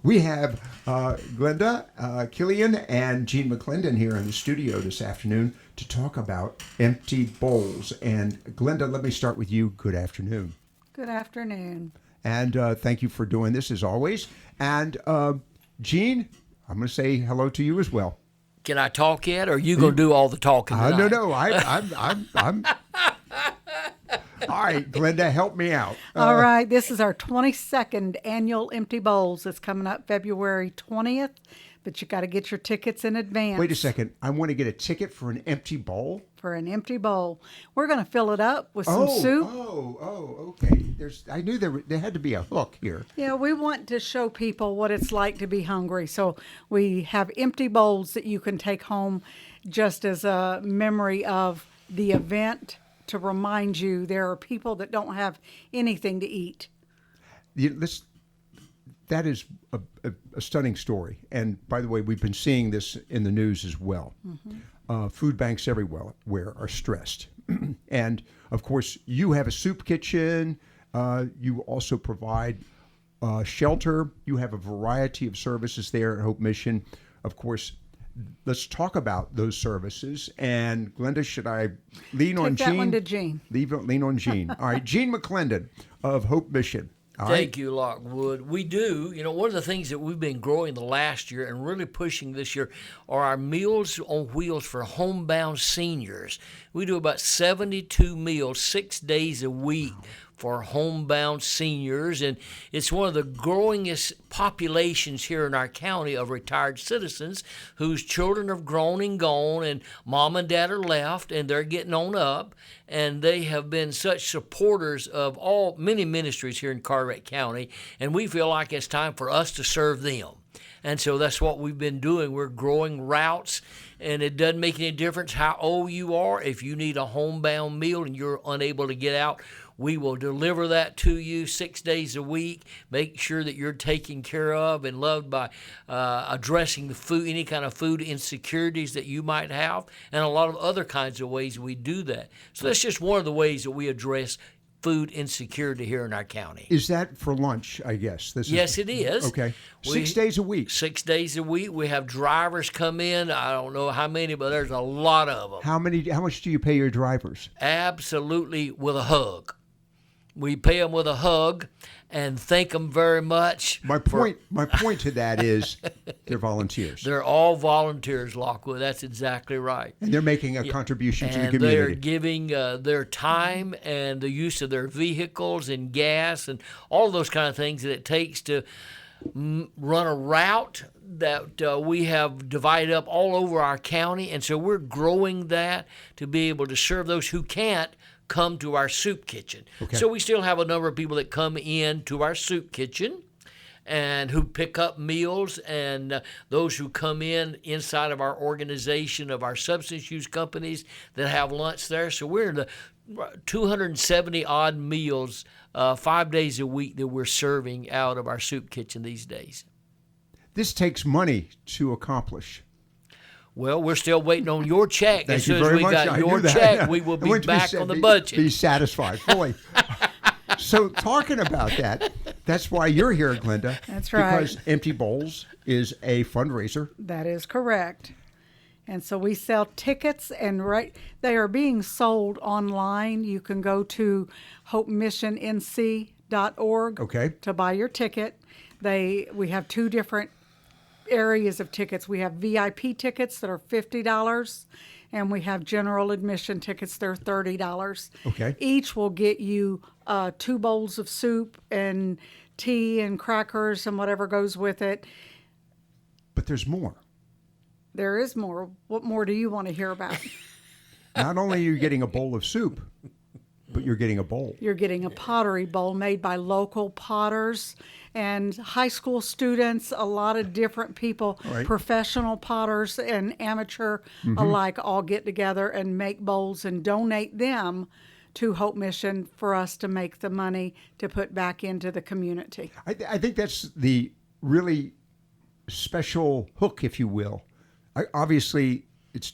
We have Glenda, Killion, and Jean McLendon here in the studio this afternoon to talk about empty bowls. And Glenda, let me start with you. Good afternoon. Good afternoon. And thank you for doing this as always. And Jean, I'm going to say hello to you as well. Can I talk yet, or are you going to do all the talking tonight? No. I'm All right, Glenda, help me out. All right, this is our 22nd annual Empty Bowls. It's coming up February 20th, but you got to get your tickets in advance. Wait a second. I want to get a ticket for an empty bowl? For an empty bowl. We're going to fill it up with some soup. Okay. I knew there had to be a hook here. Yeah, we want to show people what it's like to be hungry. So we have empty bowls that you can take home just as a memory of the event, to remind you there are people that don't have anything to eat. That is a stunning story. And by the way, we've been seeing this in the news as well. Mm-hmm. Food banks everywhere are stressed. And of course, you have a soup kitchen. You also provide shelter. You have a variety of services there at Hope Mission. Of course, let's talk about those services. And Glenda, should I lean on Jean? Take that one to Jean. Lean on Jean. All right, Jean McLendon of Hope Mission. Thank you, Lockwood. We do. One of the things that we've been growing the last year and really pushing this year are our Meals on Wheels for homebound seniors. We do about 72 meals 6 days a week for homebound seniors, and it's one of the growingest populations here in our county of retired citizens whose children have grown and gone, and mom and dad are left, and they're getting on up, and they have been such supporters of many ministries here in Carteret County, and we feel like it's time for us to serve them. And so that's what we've been doing. We're growing routes, and it doesn't make any difference how old you are. If you need a homebound meal and you're unable to get out, we will deliver that to you 6 days a week. Make sure that you're taken care of and loved by addressing the food, any kind of food insecurities that you might have, and a lot of other kinds of ways we do that. So that's just one of the ways that we address food insecurity here in our county. Is that for lunch, I guess? Yes, it is. Okay. 6 days a week. 6 days a week. We have drivers come in. I don't know how many, but there's a lot of them. How much do you pay your drivers? Absolutely with a hug. We pay them with a hug and thank them very much. My point to that is they're volunteers. They're all volunteers, Lockwood. That's exactly right. And they're making a contribution to the And community. they're giving their time and the use of their vehicles and gas and all those kind of things that it takes to run a route that we have divided up all over our county. And so we're growing that to be able to serve those who can't come to our soup kitchen. Okay. So we still have a number of people that come in to our soup kitchen and who pick up meals, and those who come in inside of our organization of our substance use companies that have lunch there. So we're in the 270 odd meals 5 days a week that we're serving out of our soup kitchen these days. This takes money to accomplish. Well, we're still waiting on your check. Thank as soon you as very we much. got your check, we will be back on the budget. Be satisfied fully. So talking about that, that's why you're here, Glenda. That's right. Because Empty Bowls is a fundraiser. That is correct. And so we sell tickets, and they are being sold online. You can go to hopemissionnc.org to buy your ticket. We have two different areas of tickets. We have VIP tickets that are $50, and we have general admission tickets that are $30. Okay. Each will get you 2 bowls of soup and tea and crackers and whatever goes with it. But there's more. There is more. What more do you want to hear about? Not only are you getting a bowl of soup, but you're getting a bowl. You're getting a pottery bowl made by local potters and high school students, a lot of different people, professional potters and amateur alike, all get together and make bowls and donate them to Hope Mission for us to make the money to put back into the community. I think that's the really special hook, if you will. Obviously, it's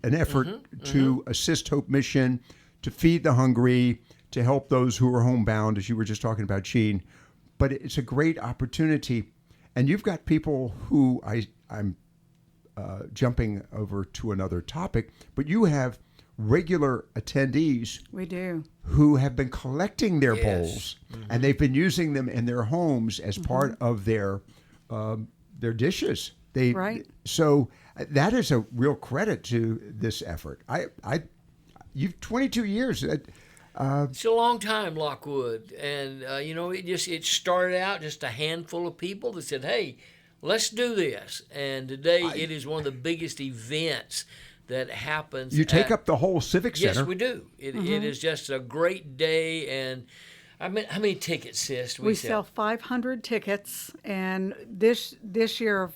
an effort to assist Hope Mission, to feed the hungry, to help those who are homebound, as you were just talking about, Jean. But it's a great opportunity. And you've got people who I'm jumping over to another topic, but you have regular attendees We do. who have been collecting their Yes. bowls, and they've been using them in their homes as part of their dishes. Right. So that is a real credit to this effort. You've 22 years. It's a long time, Lockwood, and it started out just a handful of people that said, "Hey, let's do this." And today it is one of the biggest events that happens. You take up the whole Civic Center. Yes, we do. It is just a great day, and I mean, how many tickets, sis? do We sell 500 tickets, and this year,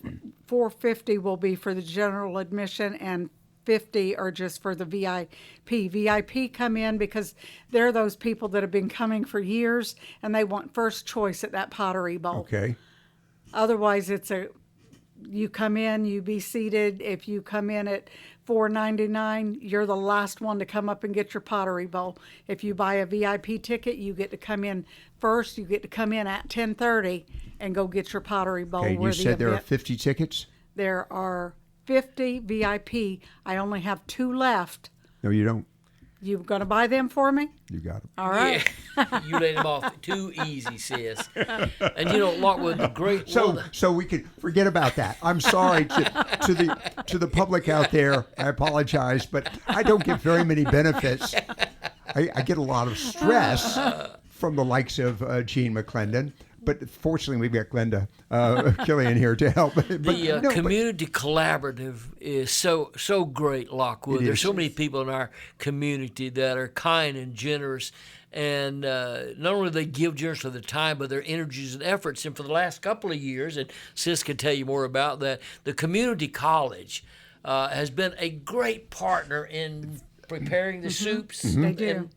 450 will be for the general admission, and 50 are just for the VIP. VIP come in because they're those people that have been coming for years, and they want first choice at that Pottery Bowl. Okay. Otherwise, you come in, you be seated. If you come in at $4.99, you're the last one to come up and get your Pottery Bowl. If you buy a VIP ticket, you get to come in first. You get to come in at 10:30 and go get your Pottery Bowl. Okay, you said there are 50 tickets? There are 50 VIP. I only have 2 left. No, you don't. You going to buy them for me? You got them. All right. Yeah. You laid them off too easy, sis. And Lockwood, the great. So we can forget about that. I'm sorry to the public out there. I apologize, but I don't get very many benefits. I get a lot of stress from the likes of Gene McLendon. But fortunately, we've got Glenda Killion here to help. The community collaborative is so great, Lockwood. There's so many people in our community that are kind and generous, and not only do they give generously of their time, but their energies and efforts. And for the last couple of years, and Sis can tell you more about that, the community college has been a great partner in preparing the soups. They do.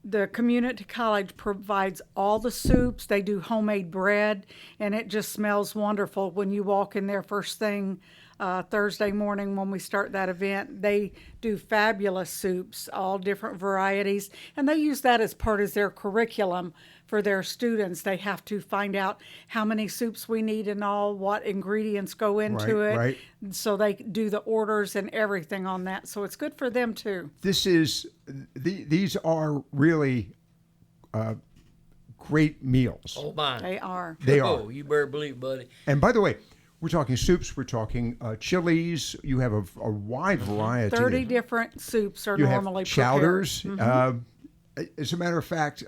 The community college provides all the soups. They do homemade bread, and it just smells wonderful when you walk in there first thing Thursday morning when we start that event. They do fabulous soups, all different varieties, and they use that as part of their curriculum for their students. They have to find out how many soups we need and all, what ingredients go into it. Right. So they do the orders and everything on that. So it's good for them too. These are really great meals. Oh, my. They are. They are. Oh, you better believe, buddy. And by the way, we're talking soups, we're talking chilies. You have a wide variety. 30 different soups are You normally have chowders. prepared. As a matter of fact,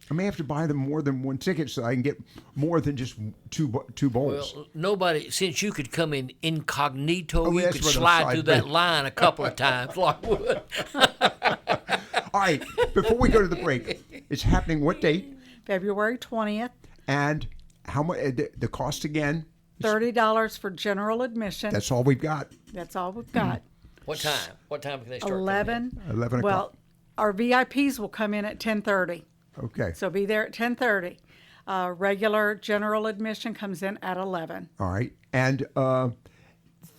I may have to buy them more than one ticket so I can get more than just two bowls. Well, nobody, since you could come in incognito, you yes, could we're gonna slide slide through that through. line a couple of times, Lockwood. All right, before we go to the break, it's happening what date? February 20th, And how much? The cost again? $30 for general admission. That's all we've got. That's all we've got. What time? What time can they start? 11. 11 Well, o'clock. our VIPs will come in at 10:30. Okay. So be there at 10:30. Regular general admission comes in at 11. All right. And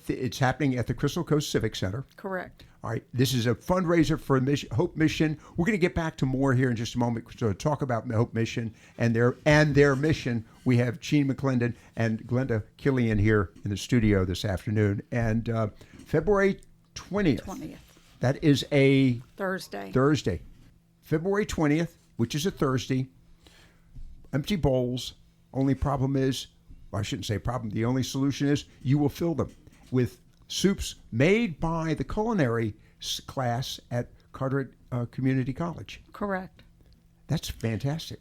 it's happening at the Crystal Coast Civic Center. Correct. All right. This is a fundraiser for Hope Mission. We're going to get back to more here in just a moment to talk about Hope Mission and their mission. We have Gene McLendon and Glenda Killion here in the studio this afternoon. And February 20th. 20th. That is a Thursday. February 20th, which is a Thursday. Empty bowls. Only problem is, well, I shouldn't say problem. The only solution is you will fill them with soups made by the culinary class at Carteret Community College. Correct. That's fantastic.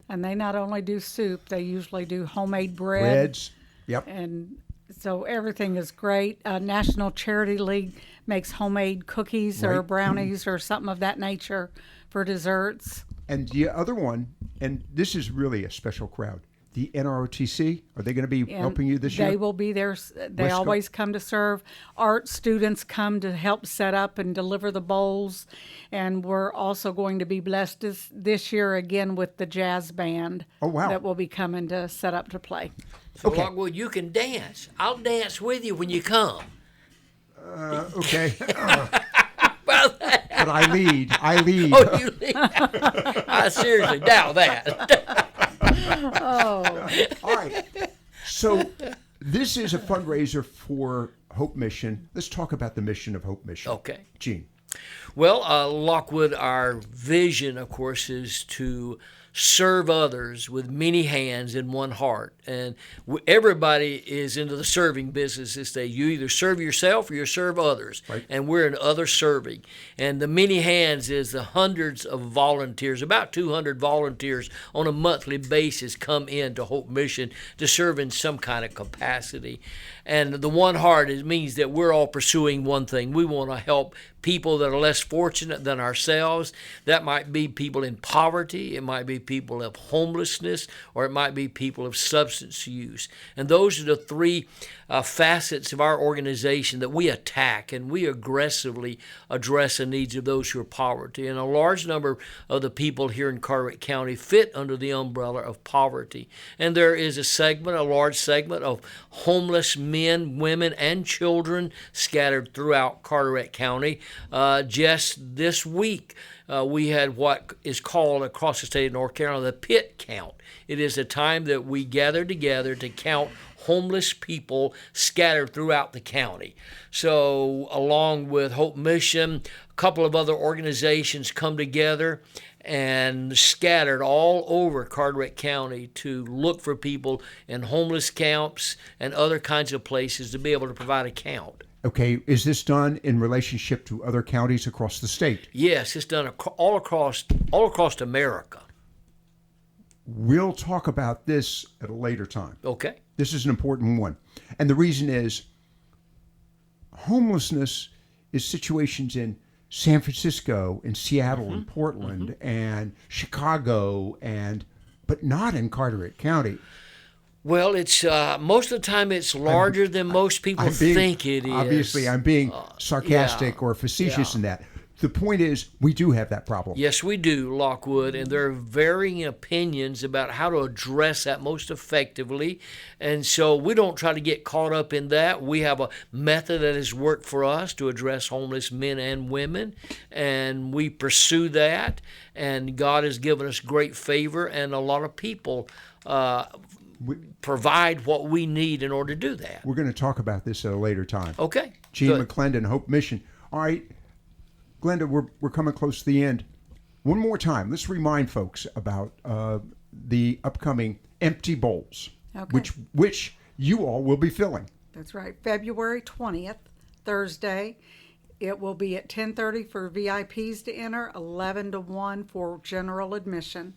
And they not only do soup, they usually do homemade bread. Breads. Yep. And so everything is great. National Charity League makes homemade cookies or Right. brownies or something of that nature for desserts. And the other one, and this is really a special crowd, the NROTC, are they going to be And helping you this year? They will be there. They West Co- always come to serve. Art students come to help set up and deliver the bowls. And we're also going to be blessed this year again with the jazz band. Oh, wow. That will be coming to set up to play. So, Okay. Lockwood, you can dance. I'll dance with you when you come. Okay. About that. But I lead. Oh, you I seriously doubt that. Oh, All right. So this is a fundraiser for Hope Mission. Let's talk about the mission of Hope Mission. Okay. Gene. Well, Lockwood, our vision, of course, is to serve others with many hands and one heart. And everybody is into the serving business this day. You either serve yourself or you serve others. Right. And we're in other serving. And the many hands is the hundreds of volunteers, about 200 volunteers on a monthly basis come in to Hope Mission to serve in some kind of capacity. And the one heart, it means that we're all pursuing one thing. We want to help people that are less fortunate than ourselves. That might be people in poverty, it might be people of homelessness, or it might be people of substance use. And those are the three facets of our organization that we attack, and we aggressively address the needs of those who are poverty. And a large number of the people here in Carteret County fit under the umbrella of poverty. And there is a large segment of homeless men, women, and children scattered throughout Carteret County. Just this week, we had what is called across the state of North Carolina the pit count. It is a time that we gather together to count homeless people scattered throughout the county. So along with Hope Mission, a couple of other organizations come together and scattered all over Carteret County to look for people in homeless camps and other kinds of places to be able to provide a count. Okay, is this done in relationship to other counties across the state? Yes, it's done all across America. We'll talk about this at a later time. Okay. This is an important one. And the reason is homelessness is situations in San Francisco and Seattle and Portland and Chicago, but not in Carteret County. Well, it's most of the time it's larger than most people think it is. Obviously, I'm being sarcastic or facetious in that. The point is, we do have that problem. Yes, we do, Lockwood, and there are varying opinions about how to address that most effectively. And so we don't try to get caught up in that. We have a method that has worked for us to address homeless men and women, and we pursue that. And God has given us great favor, and a lot of people provide what we need in order to do that. We're going to talk about this at a later time. Okay. Gene Good. McLendon, Hope Mission. All right, Glenda, we're coming close to the end. One more time, let's remind folks about the upcoming empty bowls, which you all will be filling. that's right. February 20th, Thursday. It will be at 10:30 for VIPs to enter, 11 to 1 for general admission.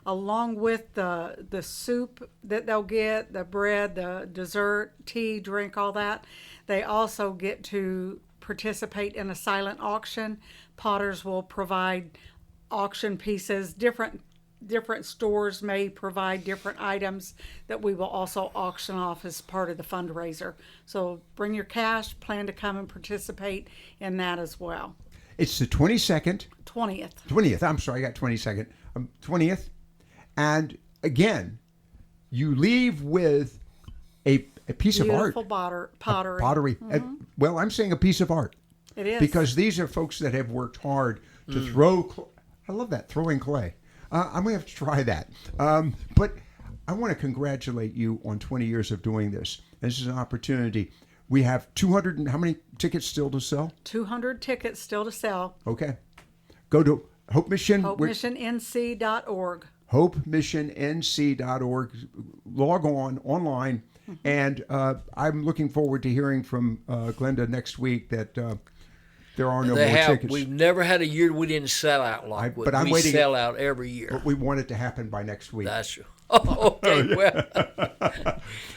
Along with the soup that they'll get, the bread, the dessert, tea, drink, all that, they also get to participate in a silent auction. Potters will provide auction pieces. Different stores may provide different items that we will also auction off as part of the fundraiser. So bring your cash, plan to come and participate in that as well. It's the 22nd. 20th. 20th. I'm sorry, I got 22nd. 20th. And again, you leave with a piece of art. Beautiful pottery. Pottery. Well, I'm saying a piece of art. It is. Because these are folks that have worked hard to throw. I love that, throwing clay. I'm going to have to try that. But I want to congratulate you on 20 years of doing this. This is an opportunity. We have 200 and how many tickets still to sell? 200 tickets still to sell. Okay. Go to Hope Mission. HopeMissionNC.org. HopeMissionNC.org. Log online. And I'm looking forward to hearing from Glenda next week that there are no more tickets. We've never had a year we didn't sell out, Lockwood. But I'm we waiting, sell out every year. But we want it to happen by next week. That's true. Oh, okay, well.